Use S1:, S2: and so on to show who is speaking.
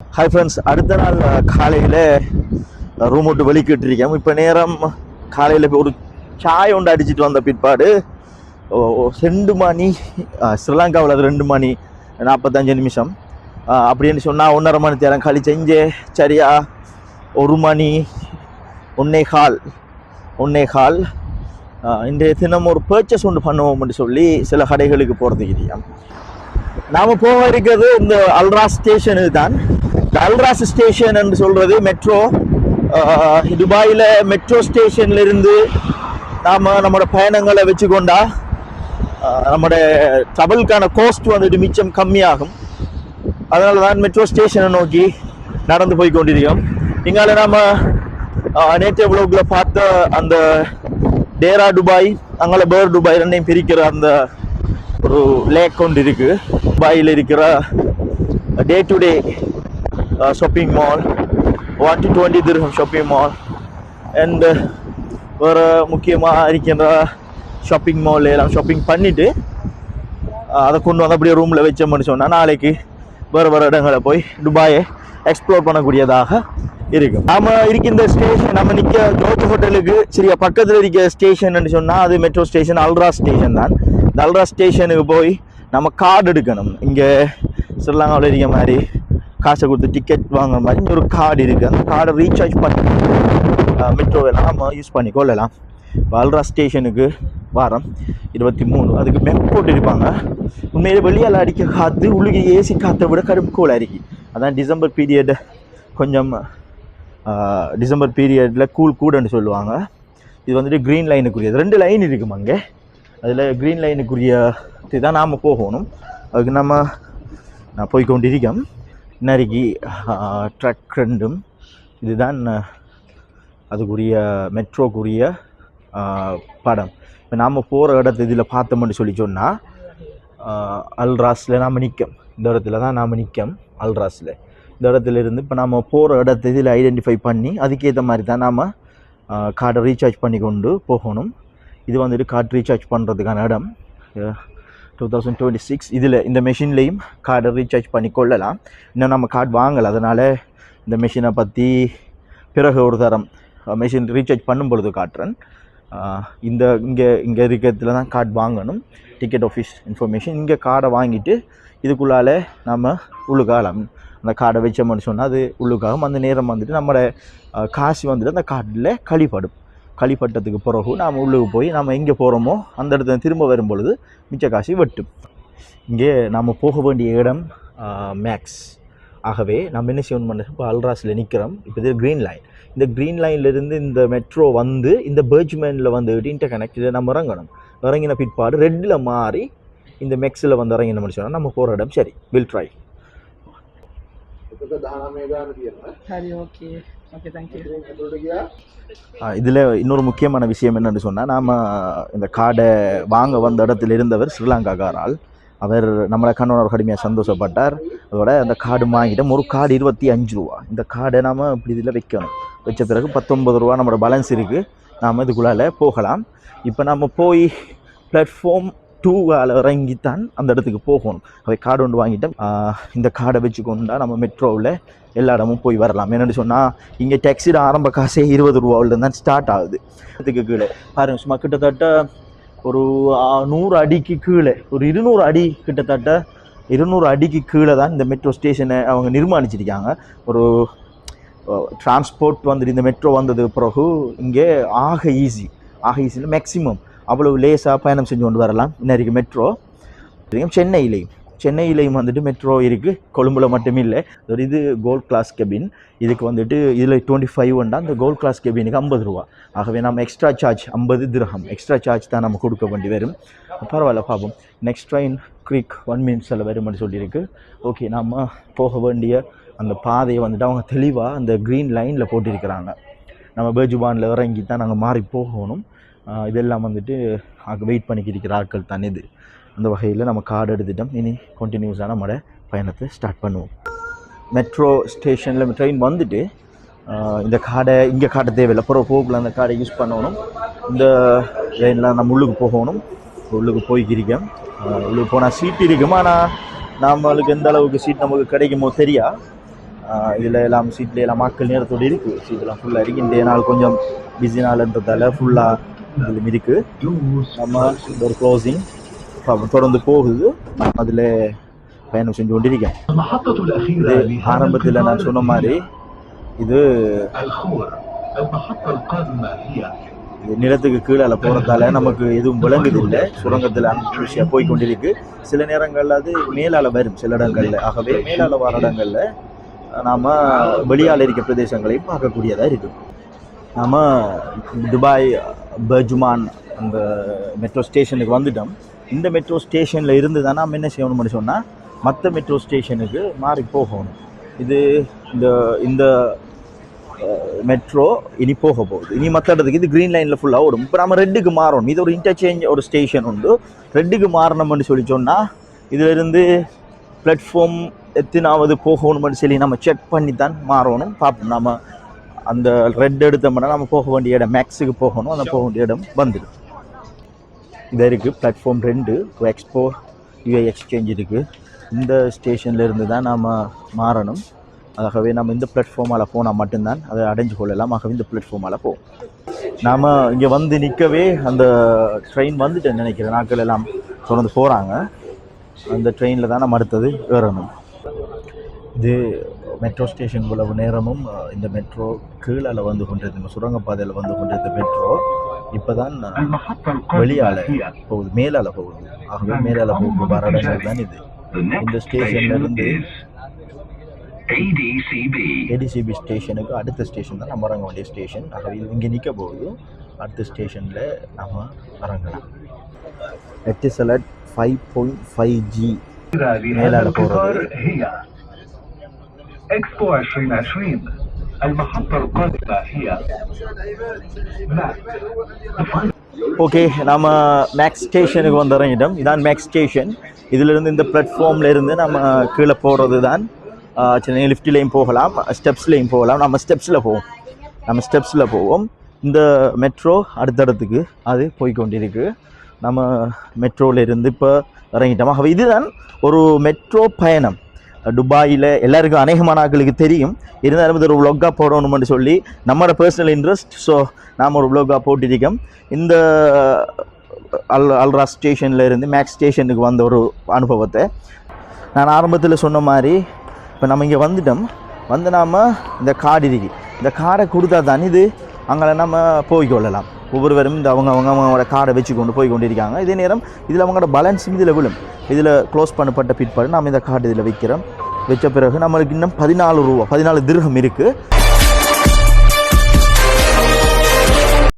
S1: Hi friends, அடுத்த நாள் காலையில் ரூம் விட்டு வெளிக்கிட்டுருக்கேன். இப்போ நேரம் காலையில் ஒரு சாய் ஒன்று அடிச்சுட்டு வந்த பிற்பாடு 2 மணி, ஸ்ரீலங்காவில் அது 2 மணி 45 நிமிஷம் அப்படின்னு சொன்னால் 1.5 மணி நேரம் கழிச்செஞ்சே சரியா 1 மணி 1:15 இன்றைய தினம் ஒரு பர்ச்சேஸ் ஒன்று பண்ணுவோம்னு சொல்லி சில கடைகளுக்கு போகிறதுக்கு நாம் போக இருக்கிறது இந்த அல்ராஸ் ஸ்டேஷனுக்கு தான். இந்த அல்ராஸ் ஸ்டேஷன் என்று சொல்கிறது மெட்ரோ. துபாயில் மெட்ரோ ஸ்டேஷன்லேருந்து நாம் நம்மளோட பயணங்களை வச்சுக்கொண்டா நம்மளோட ட்ரவலுக்கான கோஸ்ட் வந்துட்டு மிச்சம் கம்மியாகும். அதனால தான் மெட்ரோ ஸ்டேஷனை நோக்கி நடந்து போய் கொண்டிருக்கோம். இங்கால நாம் நேற்று வ்ளாகில் பார்த்த அந்த டேரா துபாய், அங்கே பேர் துபாய் ரெண்டையும் பிரிக்கிற அந்த ஒரு லேக் ஒன்று இருக்குது. துபாயில் இருக்கிற day to day shopping mall, 1 to 20 dirham shopping mall and வேறு முக்கியமாக இருக்கின்ற ஷாப்பிங் மால் எல்லாம் ஷாப்பிங் பண்ணிவிட்டு அதை கொண்டு வந்து அப்படியே ரூமில் வச்சோம்னு சொன்னால் நாளைக்கு வேறு இடங்களை போய் துபாயை எக்ஸ்ப்ளோர் பண்ணக்கூடியதாக இருக்கும். நம்ம இருக்கின்ற ஸ்டேஷன், நம்ம நிற்க ஜோர்ஜ் ஹோட்டலுக்கு சரியா பக்கத்தில் இருக்க ஸ்டேஷன் சொன்னால் அது மெட்ரோ ஸ்டேஷன் அல்ராஸ் ஸ்டேஷன் தான். இந்த அல்ராஸ் ஸ்டேஷனுக்கு போய் நம்ம கார்டு எடுக்கணும். இங்கே ஸ்ரீலங்காவில் இருக்க மாதிரி காசை கொடுத்து டிக்கெட் வாங்குற மாதிரி ஒரு கார்டு இருக்குது. அந்த கார்டை ரீசார்ஜ் பண்ணி மெட்ரோவெல்லாம் நம்ம யூஸ் பண்ணி கொள்ளலாம். அல்ராஸ் ஸ்டேஷனுக்கு வாரம் 23 அதுக்கு மேப் போட்டு இருப்பாங்க. உண்மையிலே வெளியால் அடிக்க காற்று உள்ளுக்கு ஏசி காற்றை விட கடும் கூலாக இருக்குது. அதான் டிசம்பர் பீரியட் கொஞ்சம் டிசம்பர் பீரியடில் கூடுன்னு சொல்லுவாங்க. இது வந்துட்டு க்ரீன் லைனுக்குரியது. 2 லைன் இருக்குமா அங்கே. அதில் க்ரீன் லைனுக்குரியது தான் நாம் போகணும். அதுக்கு நான் போய் கொண்டிருக்கோம். இன்னைக்கு ட்ரக் ரெண்டும் இதுதான் அதுக்குரிய மெட்ரோக்குரிய படம். இப்போ நாம் போகிற இடத்து இதில் பார்த்தோம்னு சொல்லி சொன்னால் அல்ராஸில் நாம் நிற்கும். இந்த இடத்துல தான் நாம் நிற்கும் அல்ராஸில். இந்த இடத்துல இருந்து இப்போ நம்ம போகிற இடத்த இதில் ஐடென்டிஃபை பண்ணி அதுக்கேற்ற மாதிரி தான் நாம் கார்டை ரீசார்ஜ் பண்ணி கொண்டு போகணும். இது வந்துட்டு கார்டு ரீசார்ஜ் பண்ணுறதுக்கான இடம் 2026. இதில் இந்த மெஷின்லேயும் கார்டை ரீசார்ஜ் பண்ணி கொள்ளலாம். இன்னும் நம்ம கார்டு வாங்கலை, அதனால் இந்த மெஷினை பற்றி பிறகு ஒரு தரம் மெஷின் ரீசார்ஜ் பண்ணும் பொழுது காட்டுறேன். இங்கே இருக்கிறதுல தான் கார்டு வாங்கணும். Ticket office information. இங்கே கார்டை வாங்கிட்டு இதுக்குள்ளால் நம்ம உள்ளுக்காகலாம். அந்த கார்டை வச்சோம்னு சொன்னால் அது உள்ளுக்காகும். அந்த நேரம் வந்துட்டு நம்மளோட காசு வந்துட்டு அந்த கார்டில் கழிப்பட்டதுக்கு பிறகு நாம் உள்ளுக்கு போய் நம்ம எங்கே போகிறோமோ அந்த இடத்துல திரும்ப வரும் பொழுது மிச்ச காசு வெட்டும். இங்கே நாம் போக வேண்டிய இடம் மேக்ஸ். ஆகவே நம்ம என்ன செய்யணும், இப்போ அல்ராஸில் நிற்கிறோம். இப்போ இது க்ரீன் லைன். இந்த க்ரீன் லைன்லேருந்து இந்த மெட்ரோ வந்து இந்த பர்ஜ்மேனில் வந்துட்டு இன்டர் கனெக்ட் இதை நம்ம இறங்கணும். இறங்கின பிற்பாடு ரெட்டில் மாறி இந்த மெக்ஸில் வந்து இறங்கினோம்னு சொன்னால் நம்ம போகிற இடம் சரி. Will try. இதில் இன்னொரு முக்கியமான விஷயம் என்னென்னு சொன்னால், நாம் இந்த கார்டை வாங்க வந்த இடத்துல இருந்தவர் ஸ்ரீலங்காக்காரால். அவர் நம்மளை கண்ணோட கடுமையாக சந்தோஷப்பட்டார். அதோட அந்த கார்டு வாங்கிட்டோம். ஒரு கார்டு 25 ரூபா. இந்த கார்டை நாம் இப்படி இதில் வைக்கணும். வச்ச பிறகு 19 ரூபா நம்மளோட பேலன்ஸ் இருக்குது. நாம் இதுக்குள்ளால் போகலாம். இப்போ நம்ம போய் பிளாட்ஃபார்ம் 2 இறங்கித்தான் அந்த இடத்துக்கு போகணும். அவை கார்டு ஒன்று வாங்கிட்டோம். இந்த கார்டை வச்சுக்கொண்டா நம்ம மெட்ரோவில் எல்லா இடமும் போய் வரலாம். என்னென்னு சொன்னால் இங்கே டேக்ஸியோட ஆரம்ப காசே 20 ரூபாவில் தான் ஸ்டார்ட் ஆகுது. அதுக்கு கீழே பாருங்க, சும்மா கிட்டத்தட்ட ஒரு 100 அடிக்கு கீழே, ஒரு 200 அடி, கிட்டத்தட்ட 200 அடிக்கு கீழே தான் இந்த மெட்ரோ ஸ்டேஷனை அவங்க நிர்மாணிச்சிருக்காங்க. ஒரு டிரான்ஸ்போர்ட் வந்துட்டு இந்த மெட்ரோ வந்தது பிறகு இங்கே ஆக ஈஸியில் மேக்ஸிமம் அவ்வளோ லேசாக பயணம் செஞ்சு கொண்டு வரலாம். இன்னைக்கு மெட்ரோ சென்னையிலையும் வந்துட்டு மெட்ரோ இருக்குது. கொழும்புல மட்டுமே இல்லை. ஒரு இது கோல்ட் கிளாஸ் கெபின். இதுக்கு வந்துட்டு இதில் 25 உண்டா. அந்த கோல்ட் கிளாஸ் கெபினுக்கு 50 ரூபா. ஆகவே நம்ம extra charge 50 dirham extra charge தான் நம்ம கொடுக்க வேண்டி வரும். பரவாயில்ல, பார்ப்போம். நெக்ஸ்ட் ட்ரெயின் க்ரீக் 1 minutes வரும்னு சொல்லியிருக்கு. ஓகே, நம்ம போக வேண்டிய அந்த பாதையை வந்துட்டு அவங்க தெளிவாக அந்த க்ரீன் லைனில் போட்டிருக்கிறாங்க. நம்ம பேஜுபானில் இறங்கி தான் நாங்கள் மாறி போகணும். இதெல்லாம் வந்துட்டு வெயிட் பண்ணிக்கிட்டு ஆட்கள் தான் இது. அந்த வகையில் நம்ம கார்டு எடுத்துட்டோம். இனி கண்டினியூஸாக நம்மளோட பயணத்தை ஸ்டார்ட் பண்ணுவோம். மெட்ரோ ஸ்டேஷனில் ட்ரெயின் வந்துட்டு இந்த கார்டை இங்கே காட்ட தேவையில்லை. போகக்குள்ள அந்த கார்டை யூஸ் பண்ணணும். இந்த ட்ரெயினில் நம்ம உள்ளுக்கு போகணும். உள்ளுக்கு போய்க்கிருக்கேன். உள்ளுக்கு போனால் சீட் இருக்கும். ஆனால் நம்மளுக்கு எந்த அளவுக்கு சீட் நமக்கு கிடைக்குமோ தெரியா. இதில் எல்லாம் சீட்டில் எல்லாம் மக்கள் நேரத்தோடு இருக்குது. சீட்டெல்லாம் ஃபுல்லாக இருக்குது. இன்றைய நாள் கொஞ்சம் பிஸி நாள்ன்றதால ஃபுல்லாக இதில் இருக்குது. நம்ம ஒரு க்ளோசிங் தொடர்ந்து போகுது. அதில் பயணம் செஞ்சு கொண்டிருக்கேன். இது ஆரம்பத்தில் நான் சொன்ன மாதிரி இது நிலத்துக்கு கீழே போகிறதால நமக்கு எதுவும் விளங்குது இல்லை. சுரங்கத்தில் விஷயம் போய் கொண்டிருக்கு. சில நேரங்களில் அது மேலால் வரும் சில இடங்களில். ஆகவே மேலால் வர இடங்களில் நாம் வெளியால் இருக்க பிரதேசங்களையும் பார்க்கக்கூடியதாக இருக்குது. நாம் துபாய் பர்ஜுமான் அந்த மெட்ரோ ஸ்டேஷனுக்கு வந்துட்டோம். இந்த மெட்ரோ ஸ்டேஷனில் இருந்து தான் நாம் என்ன செய்யணும்னு சொன்னால் மற்ற மெட்ரோ ஸ்டேஷனுக்கு மாறி போகணும். இது இந்த மெட்ரோ இனி போக போகுது. இனி மற்ற இடத்துக்கு இது க்ரீன் லைனில் ஃபுல்லாக ஓடும். இப்போ நம்ம ரெட்டுக்கு மாறணும். இது ஒரு இன்டர்சேஞ்ச் ஒரு ஸ்டேஷன் உண்டு. ரெட்டுக்கு மாறணும்னு சொல்லி சொன்னால் இதிலிருந்து பிளாட்ஃபார்ம் எத்தனாவது போகணும்னு சொல்லி நம்ம செக் பண்ணி தான் மாறணும். பார்ப்போம். நம்ம அந்த ரெட் எடுத்தோம்னா நம்ம போக வேண்டிய இடம் மேக்ஸுக்கு போகணும். அந்த போக வேண்டிய இடம் வந்துடும். இது இருக்குது பிளாட்ஃபார்ம் 2 எக்ஸ்போ யூஏ எக்ஸ்சேஞ்ச் இருக்குது. இந்த ஸ்டேஷனில் இருந்து தான் நாம் மாறணும். ஆகவே நம்ம இந்த பிளாட்ஃபார்மால் போனால் மட்டும்தான் அதை அடைஞ்சு கொள்ளலாம். ஆகவே இந்த பிளாட்ஃபார்மால் போவோம். நாம் இங்கே வந்து நிற்கவே அந்த ட்ரெயின் வந்துட்டு நினைக்கிற நாட்கள் எல்லாம் தொடர்ந்து போகிறாங்க. அந்த ட்ரெயினில் தான் நம்ம அடுத்தது ஏறணும். இது மெட்ரோ ஸ்டேஷன் இவ்வளவு நேரமும் இந்த மெட்ரோ கீழே வந்து கொண்டிருந்த சுரங்கப்பாதையில் வந்து கொண்டிருந்த மெட்ரோ இப்போ தான் வெளியால் போகுது, மேலால் போகுது. ஆகவே மேலால் போகுது வர இடங்கள் தான் இது. இந்த ஸ்டேஷன்லேருந்து ஏடிசிபி ஸ்டேஷனுக்கு அடுத்த ஸ்டேஷன் தான் நம்ம இறங்க வேண்டிய ஸ்டேஷன். ஆகவே இது இங்கே நிற்க போகுது. அடுத்த ஸ்டேஷனில் நம்ம இறங்கலாம். எட்டிசலட் 5.5G மேலால் போகிறது.
S2: اكسبو 2020 المحطة القادمة هي
S1: ஓகே, நம்ம மேக்ஸ் ஸ்டேஷனுக்கு வந்து இறங்கிட்டோம். இதான் மேக்ஸ் ஸ்டேஷன். இதிலிருந்து இந்த பிளாட்ஃபார்மில் இருந்து நம்ம கீழே போகிறது தான் சின்ன லிஃப்ட்லேயும் போகலாம், ஸ்டெப்ஸ்லேயும் போகலாம். நம்ம ஸ்டெப்ஸில் போவோம். இந்த மெட்ரோ அடுத்தடுத்துக்கு அது போய்கொண்டிருக்கு. நம்ம மெட்ரோவில் இருந்து இப்போ இறங்கிட்டோம். ஆகவே இதுதான் ஒரு மெட்ரோ பயணம். துபாயில் எல்லாருக்கும் அநேகமான ஆட்களுக்கு தெரியும். இருந்தாலும் இது ஒரு விளாகாக போடணும்னு சொல்லி நம்மளோட பர்சனல் இன்ட்ரெஸ்ட். ஸோ நாம் ஒரு விளாகாக போட்டிருக்கோம். இந்த அல்ராஸ் ஸ்டேஷனில் இருந்து மேக்ஸ் ஸ்டேஷனுக்கு வந்த ஒரு அனுபவத்தை நான் ஆரம்பத்தில் சொன்ன மாதிரி இப்போ நம்ம இங்கே வந்துட்டோம். வந்து நாம் இந்த கார்டு இருக்கு. இந்த கார்டை கொடுத்தா தான் இது அங்கே நம்ம போய்கொள்ளலாம். ஒவ்வொருவரும் இந்த அவங்களோட கார்டை வச்சு கொண்டு போய் கொண்டிருக்காங்க. இதே நேரம் இதில் அவங்களோட பேலன்ஸும் இதில் விழும். இதில் க்ளோஸ் பண்ணப்பட்ட பிற்பாடு நம்ம இந்த கார்டு இதில் வைக்கிறோம். வச்ச பிறகு நம்மளுக்கு இன்னும் 14 திர்ஹம் இருக்குது.